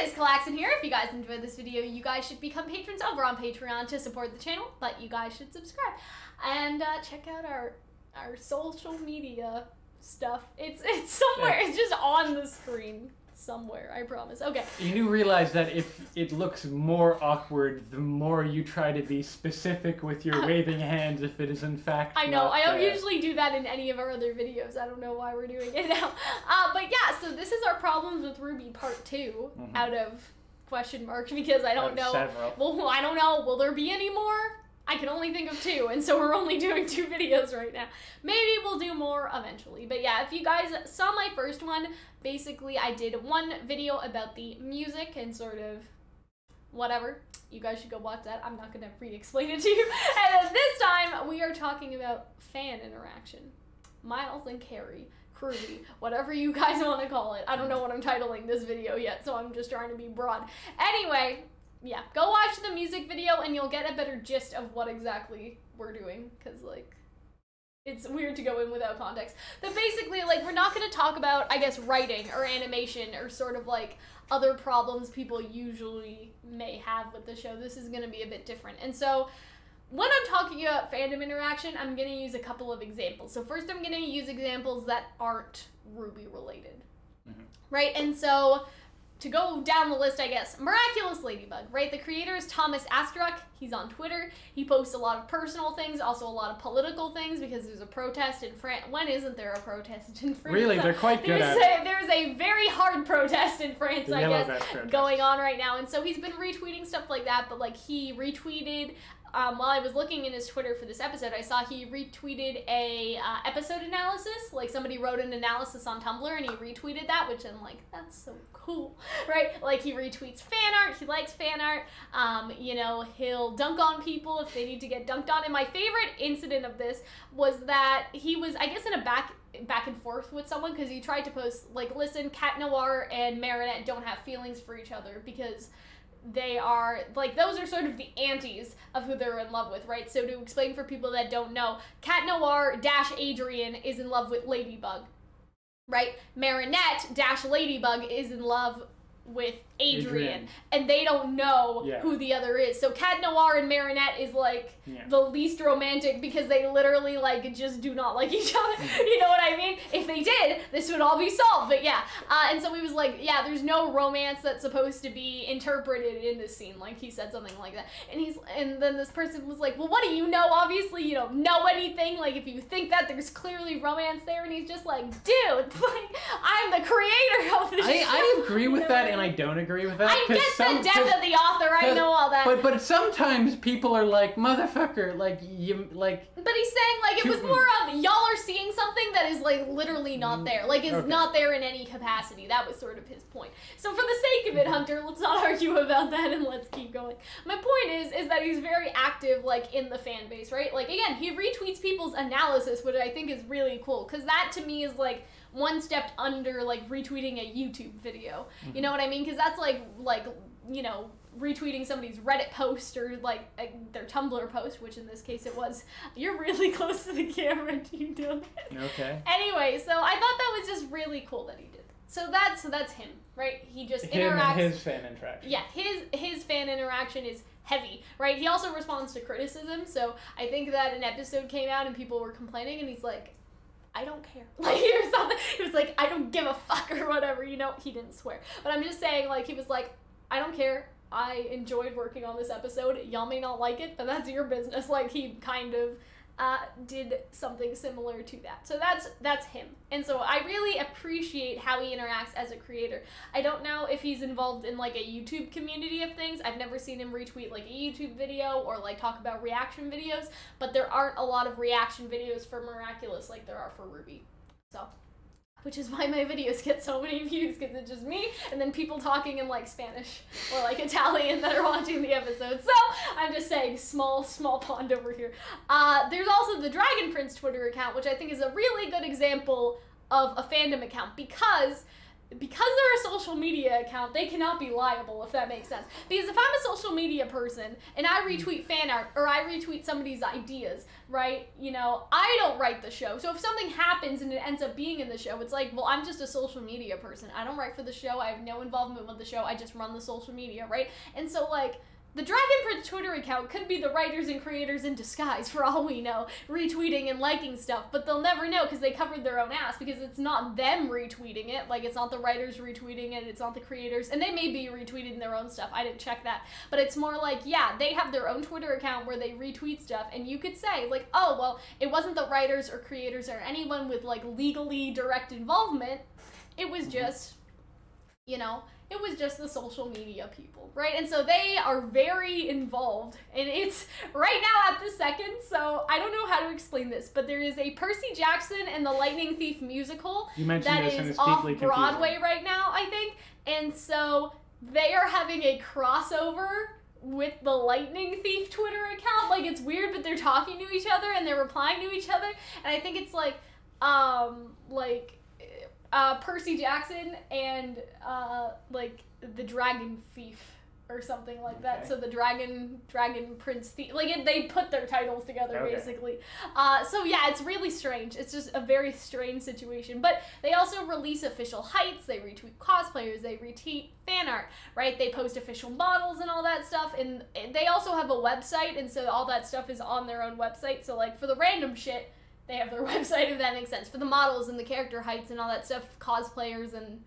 it is Calxiyn here. If you guys enjoyed this video, you guys should become patrons over on Patreon to support the channel, but you guys should subscribe. And check out our social media stuff. It's somewhere. It's just on the screen somewhere, I promise. Okay. You do realize that if it looks more awkward, the more you try to be specific with your waving hands if it is in fact I know, not, I don't usually do that in any of our other videos. I don't know why we're doing it now. But yeah, so this is our problems with RWBY part 2 out of question mark, because I don't know. Several. Well, I don't know. Will there be any more? I can only think of 2, and so we're only doing 2 videos right now. Maybe we'll do more eventually. But yeah, if you guys saw my first one, basically I did one video about the music and sort of whatever. You guys should go watch that. I'm not going to re-explain it to you. And then this time, we are talking about fan interaction. Miles and Carrie, RWBY, whatever you guys want to call it. I don't know what I'm titling this video yet, so I'm just trying to be broad. Anyway, yeah, go watch the music video and you'll get a better gist of what exactly we're doing, because, like, it's weird to go in without context. But basically, like, we're not going to talk about, I guess, writing or animation or sort of, like, other problems people usually may have with the show. This is going to be a bit different. And so, when I'm talking about fandom interaction, I'm going to use a couple of examples. So first, I'm going to use examples that aren't RWBY related. Right? And so, to go down the list, I guess, Miraculous Ladybug, right? The creator is Thomas Astruck. He's on Twitter. He posts a lot of personal things, also a lot of political things, because there's a protest in France. When isn't there a protest in France? Really? They're quite good at it. There's a very hard protest in France, I guess, going on right now. And so he's been retweeting stuff like that, but, like, he retweeted... while I was looking in his Twitter for this episode, I saw he retweeted a episode analysis. Like, somebody wrote an analysis on Tumblr and he retweeted that, which I'm like, that's so cool, right? Like, he retweets fan art, he likes fan art, you know, he'll dunk on people if they need to get dunked on. And my favorite incident of this was that he was, I guess, in a back and forth with someone, because he tried to post, like, listen, Cat Noir and Marinette don't have feelings for each other because they are, like, those are sort of the antis of who they're in love with, right? So to explain for people that don't know, Cat Noir - Adrian is in love with Ladybug, right? Marinette - Ladybug is in love with Adrian. And they don't know who the other is. So Cat Noir and Marinette is, like, the least romantic, because they literally, like, just do not like each other. You know what I mean? If they did, this would all be solved. But yeah, and so he was like, yeah, there's no romance that's supposed to be interpreted in this scene. Like, he said something like that. And then this person was like, well, what do you know? Obviously, you don't know anything. Like, if you think that, there's clearly romance there. And he's just like, dude, like, I'm the creator of this show. I agree with that, and I don't agree with that. I get the death of the author, I know all that. But sometimes people are like, motherfucker, like, you, like... But he's saying, like, it was more of, y'all are seeing something that is, like, literally not there. Like, it's not there in any capacity. That was sort of his point. So for the sake of it, Hunter, let's not argue about that and let's keep going. My point is that he's very active, like, in the fan base, right? Like, again, he retweets people's analysis, which I think is really cool, because that, to me, is, like, one step under, like, retweeting a YouTube video. You know what I mean? Because that's like, you know, retweeting somebody's Reddit post or, like, their Tumblr post, which in this case it was. You're really close to the camera, you do it. Okay. Anyway, so I thought that was just really cool that he did. So that's him, right? He just interacts. His fan interaction. Yeah, his fan interaction is heavy, right? He also responds to criticism, so I think that an episode came out and people were complaining, and he's like, I don't care. Like, or something. He was like, I don't give a fuck or whatever, you know? He didn't swear. But I'm just saying, like, he was like, I don't care. I enjoyed working on this episode. Y'all may not like it, but that's your business. Like, he kind of did something similar to that. So that's him. And so I really appreciate how he interacts as a creator. I don't know if he's involved in, like, a YouTube community of things. I've never seen him retweet, like, a YouTube video or, like, talk about reaction videos, but there aren't a lot of reaction videos for Miraculous like there are for RWBY. So, which is why my videos get so many views, because it's just me and then people talking in, like, Spanish or, like, Italian that are watching the episode. So I'm just saying, small pond over here. There's also the Dragon Prince Twitter account, which I think is a really good example of a fandom account, because because they're a social media account, they cannot be liable, if that makes sense. Because if I'm a social media person and I retweet fan art or I retweet somebody's ideas, right, you know, I don't write the show. So if something happens and it ends up being in the show, it's like, well, I'm just a social media person. I don't write for the show. I have no involvement with the show. I just run the social media, right? And so, like, the Dragon Prince Twitter account could be the writers and creators in disguise, for all we know, retweeting and liking stuff, but they'll never know because they covered their own ass, because it's not them retweeting it, like, it's not the writers retweeting it, it's not the creators, and they may be retweeting their own stuff, I didn't check that, but it's more like, yeah, they have their own Twitter account where they retweet stuff, and you could say, like, oh, well, it wasn't the writers or creators or anyone with, like, legally direct involvement, it was just, you know, it was just the social media people, right? And so they are very involved, and it's right now at the second, so I don't know how to explain this, but there is a Percy Jackson and the Lightning Thief musical that is off Broadway right now, I think, and so they are having a crossover with the Lightning Thief Twitter account. Like, it's weird, but they're talking to each other and they're replying to each other, and I think it's like Percy Jackson and like the Dragon Thief or something like that. So the Dragon Prince Thief, like they put their titles together basically. So yeah, it's really strange. It's just a very strange situation. But they also release official heights. They retweet cosplayers. They retweet fan art, right? They post official models and all that stuff. And they also have a website, and so all that stuff is on their own website. So like for the random shit, they have their website, if that makes sense. For the models and the character heights and all that stuff, cosplayers and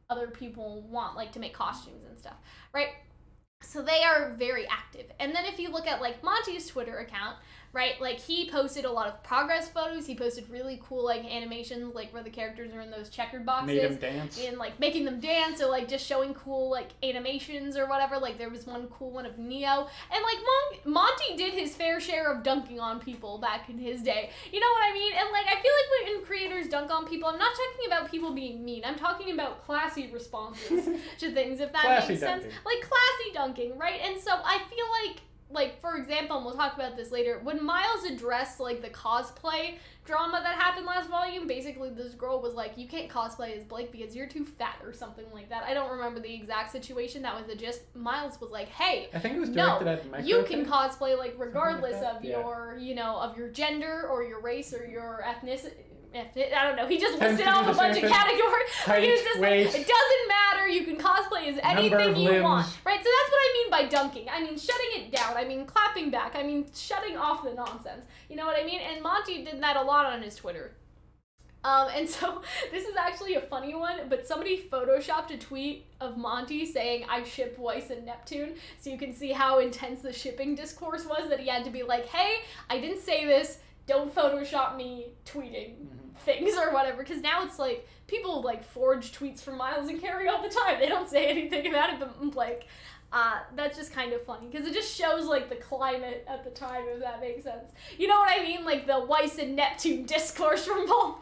other people want, like, to make costumes and stuff, right? So they are very active. And then if you look at, like, Monty's Twitter account, right, like, he posted a lot of progress photos. He posted really cool, like, animations, like, where the characters are in those checkered boxes. Made them dance. And, like, making them dance, or, like, just showing cool, like, animations or whatever. Like, there was one cool one of Neo. And, like, Monty did his fair share of dunking on people back in his day. You know what I mean? And, like, I feel like when creators dunk on people, I'm not talking about people being mean. I'm talking about classy responses to things, if that makes sense. Like, classy dunking, right? And so I feel like, for example, and we'll talk about this later, when Miles addressed, like, the cosplay drama that happened last volume, basically this girl was like, you can't cosplay as Blake because you're too fat or something like that. I don't remember the exact situation. That was the gist. Miles was like, hey, I think it was directed at Micro you can cosplay, like, regardless of your, you know, of your gender or your race or your ethnicity. I don't know. He just listed off a bunch of categories. He was just like, it doesn't matter. You can cosplay as anything you want. Right? So that's what I mean by dunking. I mean shutting it down. I mean clapping back. I mean shutting off the nonsense. You know what I mean? And Monty did that a lot on his Twitter. And so this is actually a funny one, but somebody photoshopped a tweet of Monty saying, I ship Weiss and Neptune. So you can see how intense the shipping discourse was, that he had to be like, hey, I didn't say this. Don't Photoshop me tweeting things or whatever, because now it's like people like forge tweets from Miles and Carrie all the time. They don't say anything about it, but like that's just kind of funny because it just shows like the climate at the time, if that makes sense. You know what I mean? Like the Weiss and Neptune discourse from volume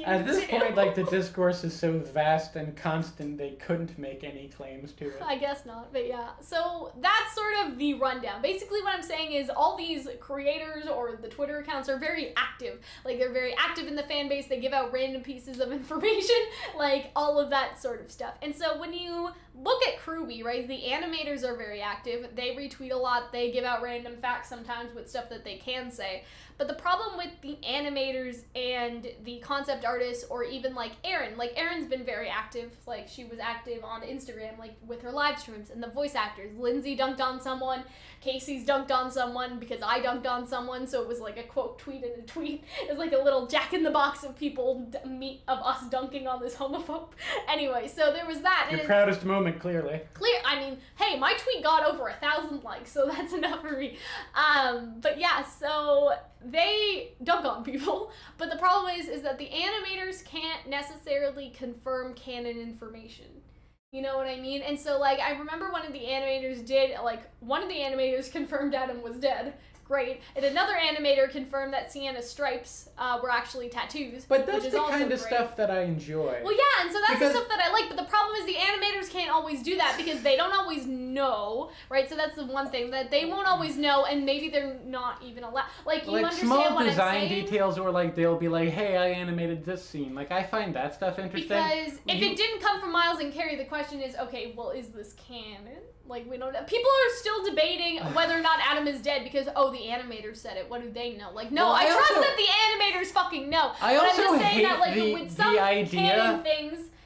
At this 2. point, like the discourse is so vast and constant, they couldn't make any claims to it. I guess not, but yeah. So that's sort of the rundown. Basically what I'm saying is all these creators or the Twitter accounts are very active. Like they're very active in the fan base. They give out random pieces of information, like all of that sort of stuff. And so when you look at RWBY, right, the animators are very active. They retweet a lot. They give out random facts sometimes with stuff that they can say. But the problem with the animators and the concept artists, or even like Erin's been very active. Like she was active on Instagram, like with her live streams, and the voice actors. Lindsay dunked on someone. Casey's dunked on someone because I dunked on someone. So it was like a quote tweet and a tweet. It was like a little Jack in the Box of people of us dunking on this homophobe. Anyway, so there was that. Your proudest moment, clearly. I mean, hey, my tweet got over 1,000 likes, so that's enough for me. But yeah, so they dunk on people, but the problem is that the animators can't necessarily confirm canon information. You know what I mean? And so, like, I remember one of the animators confirmed Adam was dead. great. And another animator confirmed that Sienna's stripes were actually tattoos. But that's the kind of stuff that I enjoy. Well, yeah, and so that's the stuff that I like, but the problem is the animators can't always do that because they don't always know, right? So that's the one thing, that they won't always know, and maybe they're not even allowed. Like, you understand what I'm saying? Small design details, or like they'll be like, hey, I animated this scene. Like, I find that stuff interesting. Because if it didn't come from Miles and Carrie, the question is, okay, well, is this canon? Like, we don't know. People are still debating whether or not Adam is dead because, oh, the animator said it. What do they know? Like, no, I trust that the animators fucking know. I but also I'm just saying hate that, like,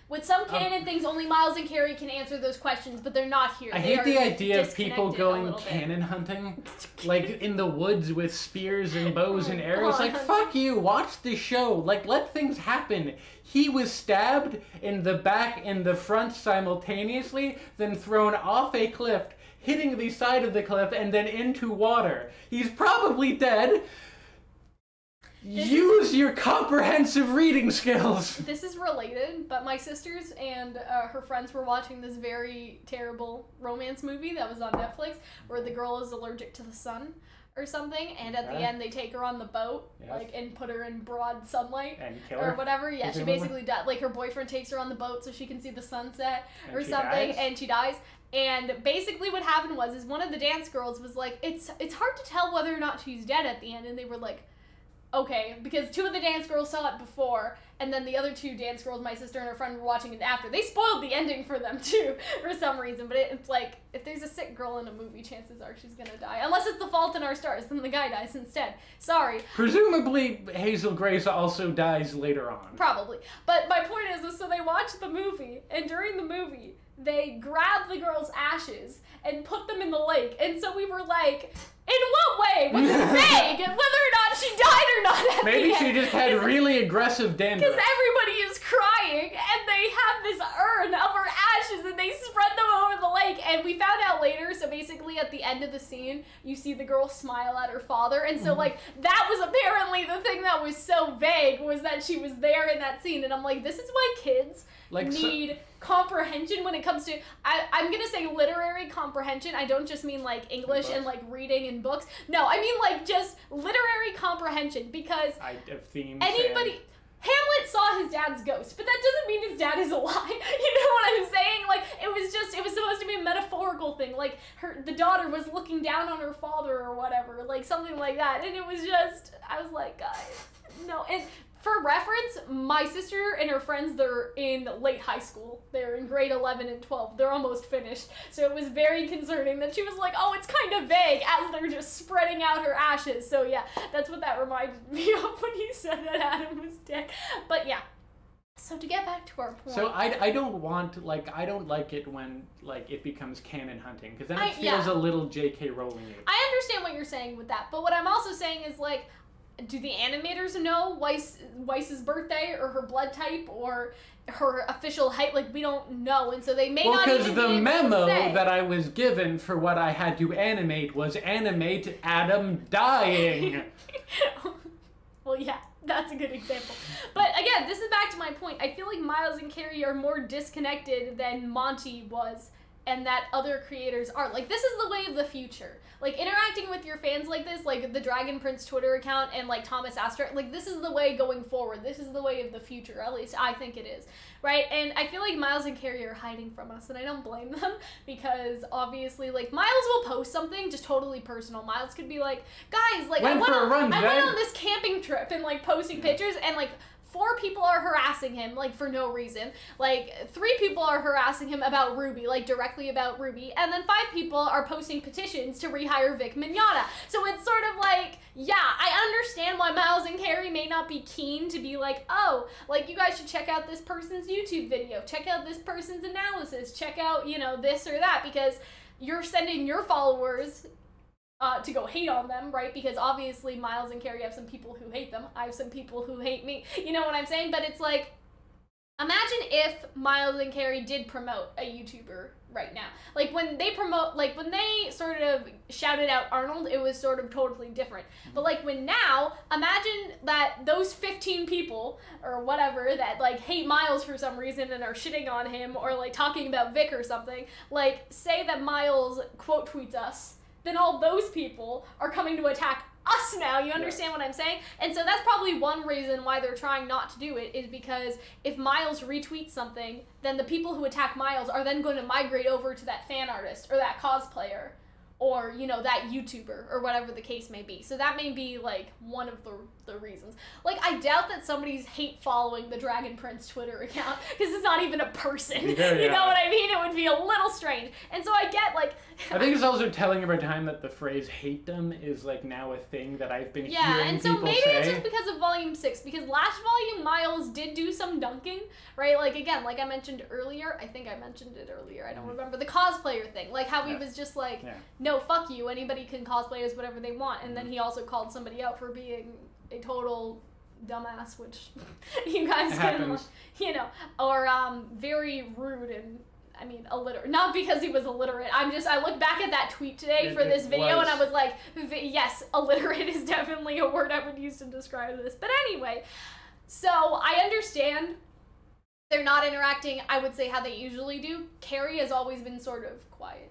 with some canon things, only Miles and Carrie can answer those questions, but they're not here. I hate the idea of people going cannon hunting, like in the woods with spears and bows and arrows. Like, fuck you, watch the show. Like, let things happen. He was stabbed in the back and the front simultaneously, then thrown off a cliff, hitting the side of the cliff, and then into water. He's probably dead. Use your comprehensive reading skills! This is related, but my sisters and her friends were watching this very terrible romance movie that was on Netflix where the girl is allergic to the sun or something, and at the end they take her on the boat, like, and put her in broad sunlight and kill her, or whatever. Yeah, she basically died. Like, her boyfriend takes her on the boat so she can see the sunset or something, and she dies. And basically what happened was one of the dance girls was like, it's hard to tell whether or not she's dead at the end, and they were like, okay, because two of the dance girls saw it before, and then the other two dance girls, my sister and her friend, were watching it after. They spoiled the ending for them, too, for some reason. But it's like, if there's a sick girl in a movie, chances are she's gonna die. Unless it's The Fault in Our Stars, then the guy dies instead. Sorry. Presumably, Hazel Grace also dies later on. Probably. But my point is so they watch the movie, and during the movie, they grab the girl's ashes and put them in the lake. And so we were like, in what way? Was it vague? Whether or not she died or not. Maybe she just had really aggressive dandruff. Because everybody is crying, and they have this urn of her ashes, and they spread them over the lake. And we found out later, so basically at the end of the scene, you see the girl smile at her father. And so, like, that was apparently the thing that was so vague, was that she was there in that scene. And I'm like, this is why kids need comprehension when it comes to, I'm gonna say literary comprehension. I don't just mean like English and like reading and books. No, I mean like just literary comprehension, because anybody, Hamlet saw his dad's ghost, but that doesn't mean his dad is alive. You know what I'm saying? Like, it was supposed to be a metaphorical thing. Like, the daughter was looking down on her father or whatever, like something like that. And it was just, I was like, guys, no. And for reference, my sister and her friends, they're in late high school. They're in grade 11 and 12. They're almost finished. So it was very concerning that she was like, oh, it's kind of vague, as they're just spreading out her ashes. So yeah, that's what that reminded me of when you said that Adam was dead. But yeah. So to get back to our point. So I don't want, like, I don't like it when, like, it becomes canon hunting, because then it feels a little J.K. Rowling-y. I understand what you're saying with that, but what I'm also saying is, like, do the animators know Weiss's birthday or her blood type or her official height? Like, we don't know, and so they may not even be able to say. Well, because the memo that I was given for what I had to animate was animate Adam dying. Well, yeah, that's a good example. But again, this is back to my point. I feel like Miles and Carrie are more disconnected than Monty was, and that other creators are. Like, this is the way of the future. Like, interacting with your fans like this, like the Dragon Prince Twitter account and, like, Thomas Astor, like, this is the way going forward. This is the way of the future, at least I think it is, right? And I feel like Miles and Carrie are hiding from us, and I don't blame them, because obviously, like, Miles will post something just totally personal. Miles could be like, guys, like, I went on this camping trip, and, like, posting pictures, and, like, 4 people are harassing him, like, for no reason. Like, 3 people are harassing him about RWBY, like, directly about RWBY. And then 5 people are posting petitions to rehire Vic Mignogna. So it's sort of like, yeah, I understand why Miles and Carrie may not be keen to be like, oh, like, you guys should check out this person's YouTube video. Check out this person's analysis. Check out, you know, this or that. Because you're sending your followers to go hate on them, right? Because obviously Miles and Carrie have some people who hate them. I have some people who hate me. You know what I'm saying? But it's like, imagine if Miles and Carrie did promote a YouTuber right now. Like, when they sort of shouted out Arnold, it was sort of totally different. But, like, now, imagine that those 15 people, or whatever, that, like, hate Miles for some reason and are shitting on him, or, like, talking about Vic or something, like, say that Miles quote tweets us, then all those people are coming to attack us now. You understand what I'm saying? And so that's probably one reason why they're trying not to do it, is because if Miles retweets something, then the people who attack Miles are then going to migrate over to that fan artist or that cosplayer or, you know, that YouTuber or whatever the case may be. So that may be, like, one of the reasons. Like, I doubt that somebody's hate following the Dragon Prince Twitter account, because it's not even a person. You know what I mean? It would be a little strange. And so I get, like... I think it's also telling over time that the phrase hate them is, like, now a thing that I've been hearing people say. Yeah, and so maybe it's just because of Volume 6, because last volume, Miles did do some dunking, right? Like, again, like I mentioned earlier, I think I mentioned it earlier, I don't remember, the cosplayer thing. Like, how he was just like, no, fuck you, anybody can cosplay as whatever they want. And then he also called somebody out for being a total dumbass, which you guys can, you know, or very rude and, I mean, illiterate. Not because he was illiterate. I looked back at that tweet today for this video and I was like, yes, illiterate is definitely a word I would use to describe this. But anyway, so I understand they're not interacting, I would say, how they usually do. Carrie has always been sort of quiet.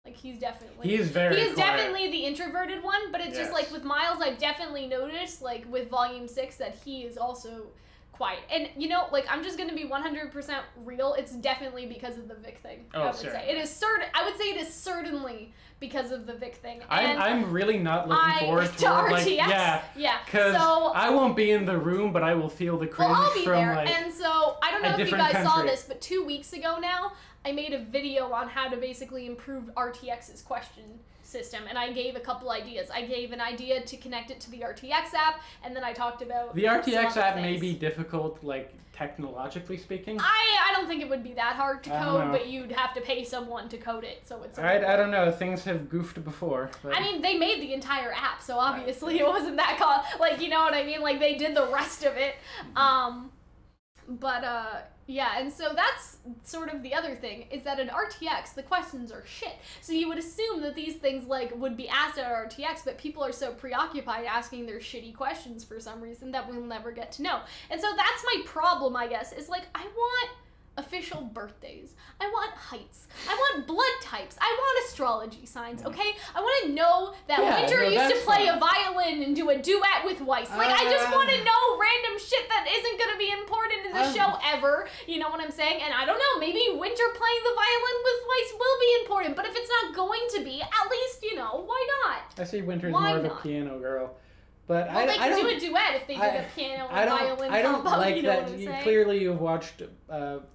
Like, he's definitely... He is definitely the introverted one, but it's just, like, with Miles, I've definitely noticed, like, with Volume 6, that he is also quiet. And, you know, like, I'm just gonna be 100% real, it's definitely because of the Vic thing, I would say. It is I would say it is certainly because of the Vic thing. And I'm really not looking forward to RTX. Yeah. Because I won't be in the room, but I will feel the cringe I'll be from, there. like, and so, I don't know if you guys saw this, but 2 weeks ago now, I made a video on how to basically improve RTX's question system, and I gave a couple ideas. I gave an idea to connect it to the RTX app, and then I talked about the RTX app may be difficult, like, technologically speaking. I don't think it would be that hard to code, but you'd have to pay someone to code it, so it's... I don't know, things have goofed before. But... I mean, they made the entire app, so obviously it wasn't that like, you know what I mean? Like, they did the rest of it. Yeah, and so that's sort of the other thing, is that in RTX, the questions are shit. So you would assume that these things, like, would be asked at RTX, but people are so preoccupied asking their shitty questions for some reason that we'll never get to know. And so that's my problem, I guess, is, like, I want official birthdays. I want heights. I want blood types. I want astrology signs, okay? I want to know that Winter used to play a violin and do a duet with Weiss. Like, I just want to know random shit that isn't going to be important in the show ever. You know what I'm saying? And I don't know, maybe Winter playing the violin with Weiss will be important, but if it's not going to be, at least, you know, why not? I see Winter's more of a piano girl. But well, they could do a duet if they did a piano and violin combo. I don't like you know that. Clearly, you've watched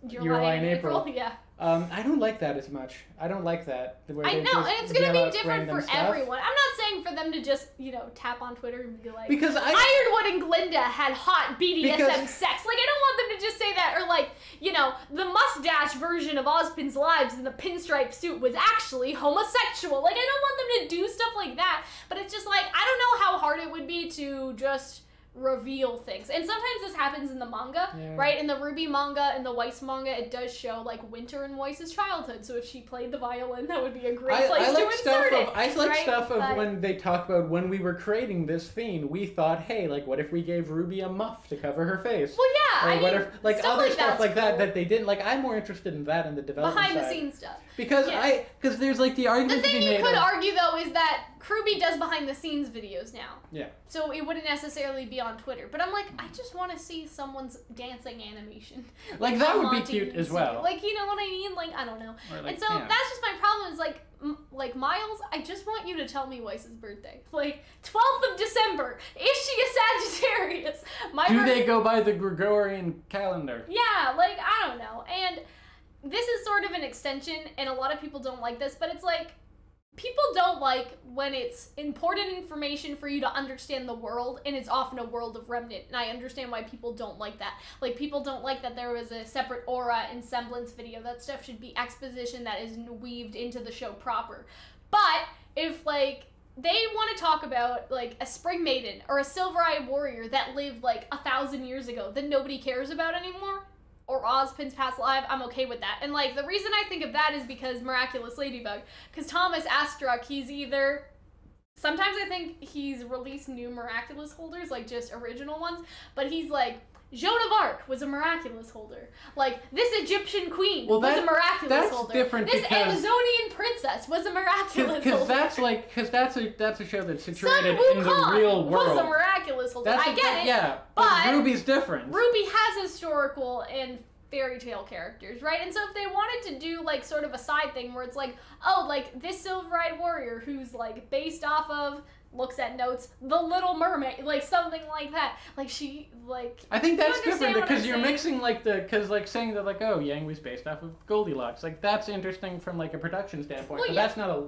Your Lie in April. Yeah. I don't like that as much. I don't like that. I know, and it's going to be different for everyone. I'm not saying for them to just, you know, tap on Twitter and be like, because Ironwood and Glinda had hot BDSM sex. Like, I don't want them to just say that, or like, you know, the mustache version of Ozpin's Lives in the pinstripe suit was actually homosexual. Like, I don't want them to do stuff like that, but it's just like, I don't know how hard it would be to just reveal things. And sometimes this happens in the manga, right? In the RWBY manga and the Weiss manga, it does show, like, Winter and Weiss's childhood. So if she played the violin, that would be a great place to insert it. I like stuff of when they talk about when we were creating this theme, we thought, hey, like, what if we gave RWBY a muff to cover her face? Well, yeah, or what if, like, other stuff like that that they didn't. Like, I'm more interested in that in the development behind the scenes stuff. Because there's, like, the argument the thing you could argue, though, is that RWBY does behind-the-scenes videos now. Yeah. So it wouldn't necessarily be on Twitter. But I'm like, I just want to see someone's dancing animation. Like, that would be cute as well. Like, you know what I mean? Like, I don't know. Like, and so that's just my problem is, like, Miles, I just want you to tell me Weiss's birthday. Like, 12th of December. Is she a Sagittarius? Do they go by the Gregorian calendar? Yeah, like, I don't know. And this is sort of an extension, and a lot of people don't like this, but it's like, people don't like when it's important information for you to understand the world, and it's often a world of remnant, and I understand why people don't like that. Like, people don't like that there was a separate aura and semblance video. That stuff should be exposition that is weaved into the show proper. But if, like, they want to talk about, like, a spring maiden or a silver-eyed warrior that lived, like, 1,000 years ago that nobody cares about anymore, or Ozpin's past life, I'm okay with that. And, like, the reason I think of that is because Miraculous Ladybug. Because Thomas Astruck, he's either... Sometimes I think he's released new Miraculous holders, like, just original ones. But he's, like, Joan of Arc was a miraculous holder. Like, this Egyptian queen was a miraculous holder. Different this Amazonian princess was a miraculous holder. Because that's a show that's situated in the real world. Was a miraculous holder. I get it. Yeah, but RWBY's different. RWBY has historical and fairy tale characters, right? And so if they wanted to do, like, sort of a side thing where it's like, oh, like, this silver-eyed warrior who's, like, based off of, looks at notes, The Little Mermaid, like, something like that. Like, she, like... I think that's different, because you're mixing, like, because, like, saying that, like, oh, Yang was based off of Goldilocks. Like, that's interesting from, like, a production standpoint, but that's not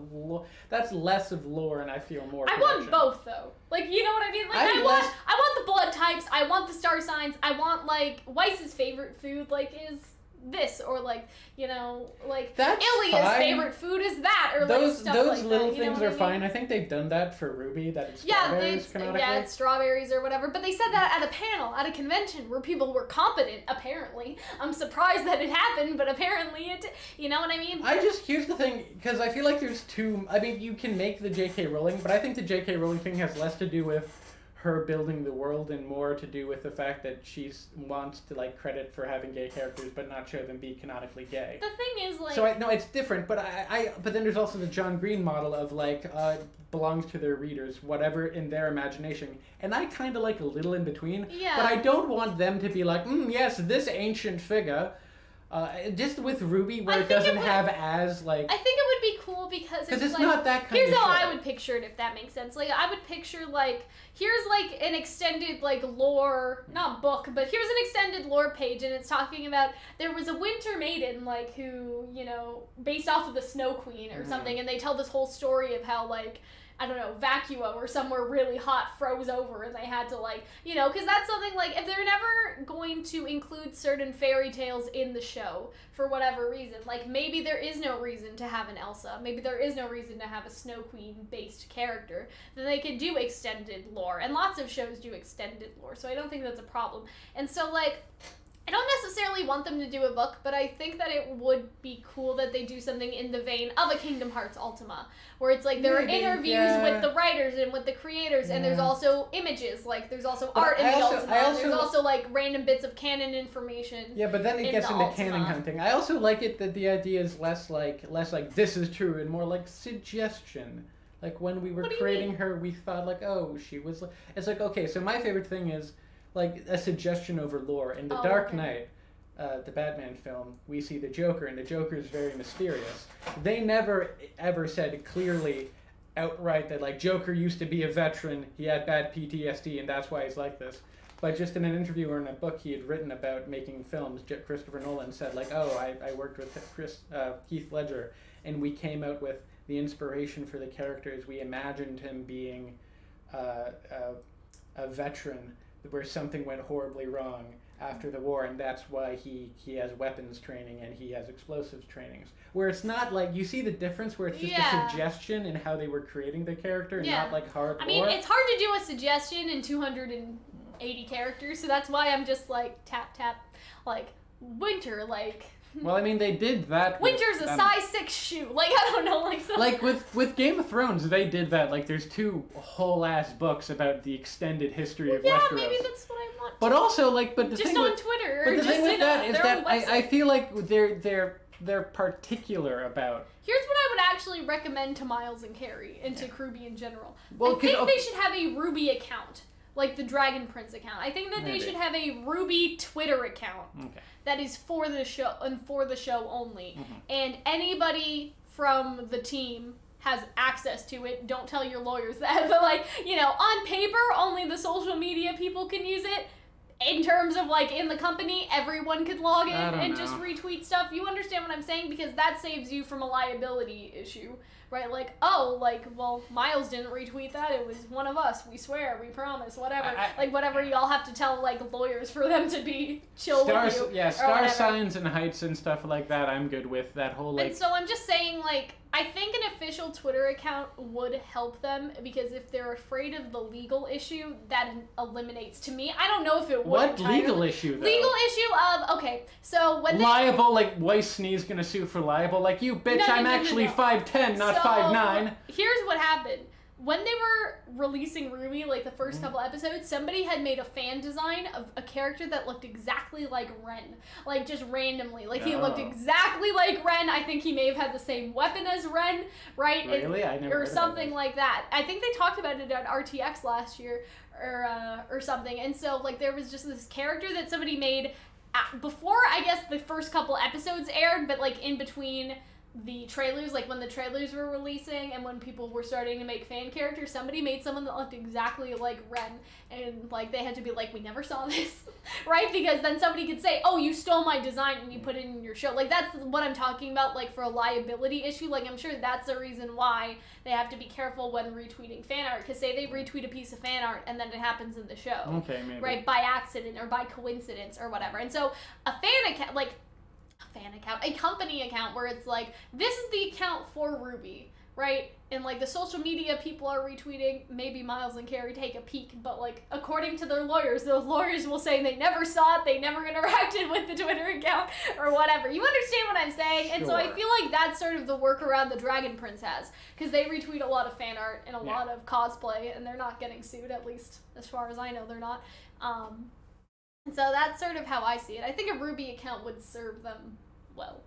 that's less of lore, and I feel more production. I want both, though. Like, you know what I mean? Like, I want the blood types, I want the star signs, I want, like, Weiss's favorite food, like, is this, or, like, you know, like, Ilya's favorite food is that, or, like, stuff those like little that, things are fine. I think they've done that for RWBY, that it's strawberries canonically. Yeah, it's strawberries or whatever, but they said that at a panel, at a convention, where people were competent, apparently. I'm surprised that it happened, but apparently it, you know what I mean? Here's the thing, because I feel like there's I mean, you can make the J.K. Rowling, but I think the J.K. Rowling thing has less to do with her building the world and more to do with the fact that she wants to, like, credit for having gay characters but not show them be canonically gay. The thing is, like... So, no, it's different, but but then there's also the John Green model of, like, belongs to their readers, whatever in their imagination. And I kind of like a little in between. Yeah. But I don't want them to be like, yes, this ancient figure... just with RWBY, where it doesn't have as, like... I think it would be cool because it's like, not that kind of Here's how show. I would picture it, if that makes sense. Like, I would picture, like, here's, like, an extended, like, lore, not book, but here's an extended lore page, and it's talking about, there was a winter maiden, like, who, you know, based off of the Snow Queen or something, and they tell this whole story of how, like, I don't know, Vacua or somewhere really hot froze over and they had to, like, you know, because that's something, like, if they're never going to include certain fairy tales in the show for whatever reason, like, maybe there is no reason to have an Elsa, maybe there is no reason to have a Snow Queen-based character, then they could do extended lore, and lots of shows do extended lore, so I don't think that's a problem. And so, like, I don't necessarily want them to do a book, but I think that it would be cool that they do something in the vein of a Kingdom Hearts Ultima, where it's like there are interviews with the writers and with the creators, and there's also images, like there's also art in the Ultima, there's also like random bits of canon information. Yeah, but then it gets into canon hunting. I also like it that the idea is less like this is true and more like suggestion. Like when we were creating her, we thought like, oh, she was. It's like, okay, so my favorite thing is like a suggestion over lore. In The Dark Knight, the Batman film, we see the Joker, and the Joker is very mysterious. They never ever said clearly, outright that like Joker used to be a veteran, he had bad PTSD, and that's why he's like this. But just in an interview or in a book he had written about making films, Christopher Nolan said like, oh, I worked with Heath Ledger, and we came out with the inspiration for the characters. We imagined him being a veteran where something went horribly wrong after the war, and that's why he has weapons training and he has explosives trainings. Where it's not like, you see the difference where it's just a suggestion in how they were creating the character, not like hard lore. I mean, it's hard to do a suggestion in 280 characters, so that's why I'm just like, tap, tap, like, winter, like... Well, I mean, they did that. Winter's a size 6 shoe. Like, I don't know, like... Like, with Game of Thrones, they did that. Like, there's 2 whole-ass books about the extended history of Westeros. Yeah, maybe that's what I want. But also, like, but the just thing on with... Twitter, but or the just thing with that is that I feel like they're particular about... Here's what I would actually recommend to Miles and Carrie, and to RWBY in general. Well, I think they should have a RWBY account. Like the Dragon Prince account. I think that they should have a RWBY Twitter account that is for the show and for the show only. And anybody from the team has access to it. Don't tell your lawyers that. But like, you know, on paper, only the social media people can use it. In terms of like in the company, everyone could log in and just retweet stuff. You understand what I'm saying? Because that saves you from a liability issue. Right, like, oh, like, well, Miles didn't retweet that, it was one of us, we swear, we promise, whatever. Like, whatever y'all have to tell, like, lawyers for them to be chill with you. Yeah, star signs and heights and stuff like that, I'm good with. That whole, like... And so I'm just saying, like, I think an official Twitter account would help them, because if they're afraid of the legal issue, that eliminates, to me, I don't know if it would What legal issue, though? Legal issue of, okay, so when liable, like, Weiss Sneeze gonna sue for libel, like, you bitch, I'm actually 5'10", not 5'9". Here's what happened. when they were releasing RWBY, like the first couple episodes, somebody had made a fan design of a character that looked exactly like Ren. Like, just randomly. Like, he looked exactly like Ren. I think he may have had the same weapon as Ren, right? Really? I never heard or something like that. I think they talked about it at RTX last year, or something. And so, like, there was just this character that somebody made before, I guess, the first couple episodes aired, but, like, in between the trailers, like when the trailers were releasing and when people were starting to make fan characters, somebody made someone that looked exactly like Ren, and like they had to be like, we never saw this, right? Because then somebody could say, oh, you stole my design and you put it in your show. Like, that's what I'm talking about, like, for a liability issue. Like, I'm sure that's the reason why they have to be careful when retweeting fan art, because say they retweet a piece of fan art and then it happens in the show, okay, maybe, right, by accident or by coincidence or whatever. And so a fan account, like a company account where it's like, this is the account for RWBY, right? And like the social media people are retweeting, maybe Miles and Carrie take a peek, but like according to their lawyers, those lawyers will say they never saw it, they never interacted with the Twitter account or whatever. You understand what I'm saying? Sure. And so I feel like that's sort of the workaround the Dragon Prince has, because they retweet a lot of fan art and a lot of cosplay, and they're not getting sued, at least as far as I know they're not. And so that's sort of how I see it. I think a RWBY account would serve them well.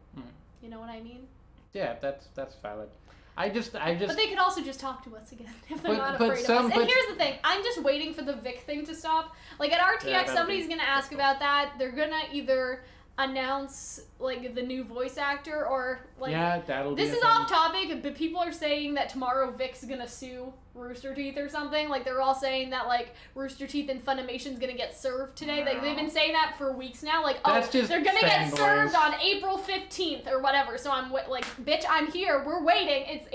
You know what I mean? Yeah, that's valid. I just. But they could also just talk to us again if they're not afraid of us. And here's the thing: I'm just waiting for the Vic thing to stop. Like at RTX, somebody's gonna ask about that. They're gonna either announce like the new voice actor or like. Yeah, that'll. This is off topic, but people are saying that tomorrow Vic's gonna sue Rooster Teeth or something. Like they're all saying that like Rooster Teeth and Funimation's gonna get served today. Like they've been saying that for weeks now. Like, oh, they're gonna get served on April 15th or whatever. So I'm like, bitch, I'm here. We're waiting. It's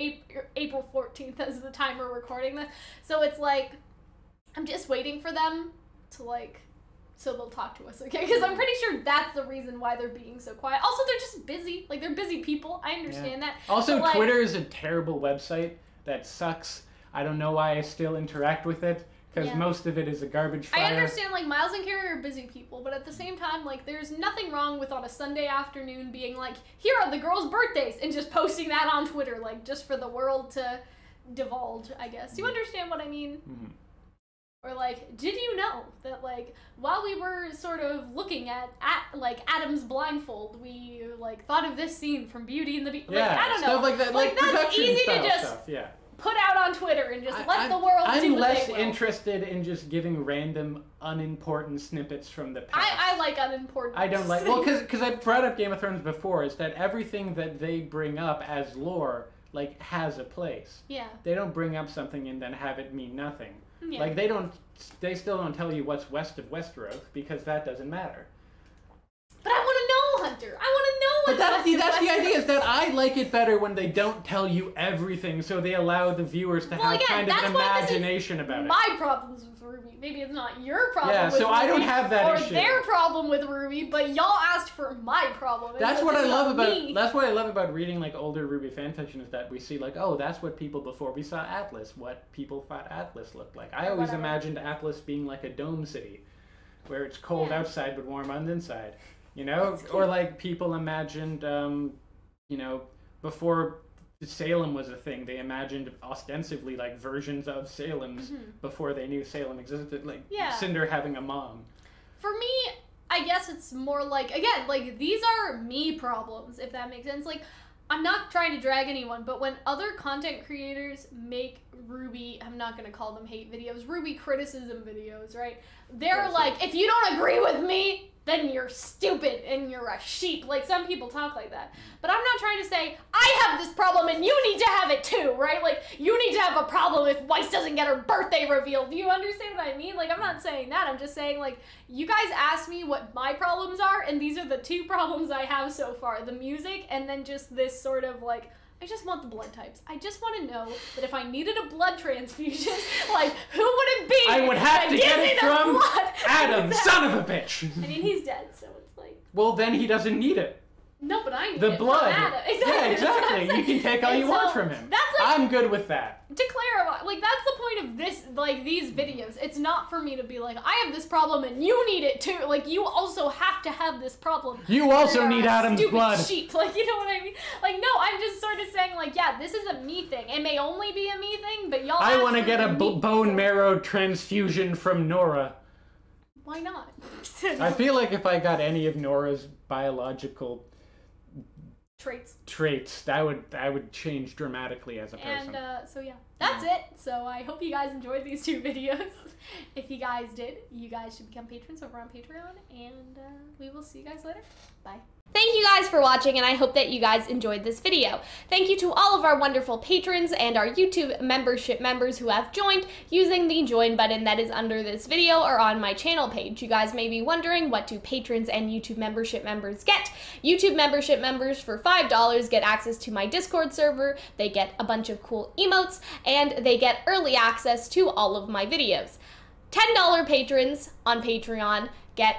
April 14th as the time we're recording this. So it's like, I'm just waiting for them to like. So they'll talk to us, okay? Because I'm pretty sure that's the reason why they're being so quiet. Also, they're just busy. Like, they're busy people. I understand that. Also, but, Twitter is a terrible website that sucks. I don't know why I still interact with it, because most of it is a garbage fire. I understand, like, Miles and Carrie are busy people, but at the same time, like, there's nothing wrong with on a Sunday afternoon being like, here are the girls' birthdays, and just posting that on Twitter, like, just for the world to divulge, I guess. Do you understand what I mean? Mm-hmm. Or, like, did you know that, like, while we were sort of looking at like, Adam's blindfold, we, like, thought of this scene from Beauty and the Beast? Like, I don't know. Stuff like that. Like that's easy to just put out on Twitter and just let the world do what they will. I'm less interested in just giving random, unimportant snippets from the past. I like unimportant I don't like... Well, because I brought up Game of Thrones before, is that everything that they bring up as lore, like, has a place. Yeah. They don't bring up something and then have it mean nothing. Yeah. Like, they still don't tell you what's west of Westeros, because that doesn't matter. But I want to know, Hunter! I want to know what's west of Westeros! But that's the idea, is that I like it better when they don't tell you everything, so they allow the viewers to have kind of an imagination about it. My problems with RWBY. Maybe it's not your problem with RWBY. Yeah, so I don't have that issue. Or their problem with RWBY, but y'all asked for my problem. That's what I love about That's what I love about reading like older RWBY fanfiction, is that we see like, oh, that's what people before we saw Atlas, what people thought Atlas looked like. I always imagined Atlas being like a dome city, where it's cold outside but warm on the inside. You know, or like people imagined, you know, before Salem was a thing, they imagined ostensibly like versions of Salem's before they knew Salem existed, like Cinder having a mom. For me, I guess it's more like, again, like these are me problems, if that makes sense. Like, I'm not trying to drag anyone, but when other content creators make RWBY, I'm not going to call them hate videos, RWBY criticism videos, right? They're like, if you don't agree with me, then you're stupid and you're a sheep. Like, some people talk like that. But I'm not trying to say, I have this problem and you need to have it too, right? Like, you need to have a problem if Weiss doesn't get her birthday revealed. Do you understand what I mean? Like, I'm not saying that. I'm just saying, like, you guys asked me what my problems are, and these are the two problems I have so far. The music, and then just this sort of, like, I just want the blood types. I just want to know that if I needed a blood transfusion, like, who would it be? I would have to get it from Adam, son of a bitch. I mean, he's dead, so it's like... Well, then he doesn't need it. No, but I need the it blood. from Adam. Exactly. Yeah, exactly. You can take all you want from him. That's I'm good with that. To clarify, like, that's the point of this, like, these videos. It's not for me to be like, I have this problem and you need it too. Like, you also have to have this problem. You also need Adam's blood. Sheep. Like, you know what I mean? Like, no, I'm just sort of saying, like, yeah, this is a me thing. It may only be a me thing, but y'all I want to get a bone marrow transfusion from Nora. Why not? I feel like if I got any of Nora's biological traits, that would change dramatically as a person. And so yeah, that's it. So I hope you guys enjoyed these 2 videos. If you guys did, you guys should become patrons over on Patreon, and we will see you guys later. Bye. Thank you guys for watching, and I hope that you guys enjoyed this video. Thank you to all of our wonderful patrons and our YouTube membership members who have joined using the join button that is under this video or on my channel page. You guys may be wondering, what do patrons and YouTube membership members get? YouTube membership members for $5 get access to my Discord server, they get a bunch of cool emotes, and they get early access to all of my videos. $10 patrons on Patreon get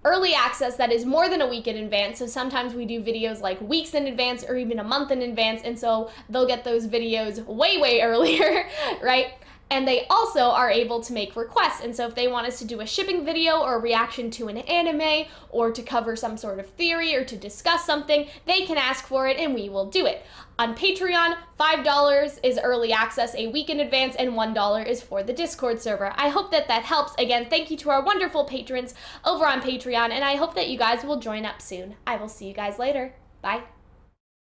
early access that is more than a week in advance, so sometimes we do videos like weeks in advance or even a month in advance, and so they'll get those videos way earlier, right? And they also are able to make requests, and so if they want us to do a shipping video or a reaction to an anime or to cover some sort of theory or to discuss something, they can ask for it and we will do it. On Patreon, $5 is early access a week in advance and $1 is for the Discord server. I hope that that helps. Again, thank you to our wonderful patrons over on Patreon, and I hope that you guys will join up soon. I will see you guys later. Bye.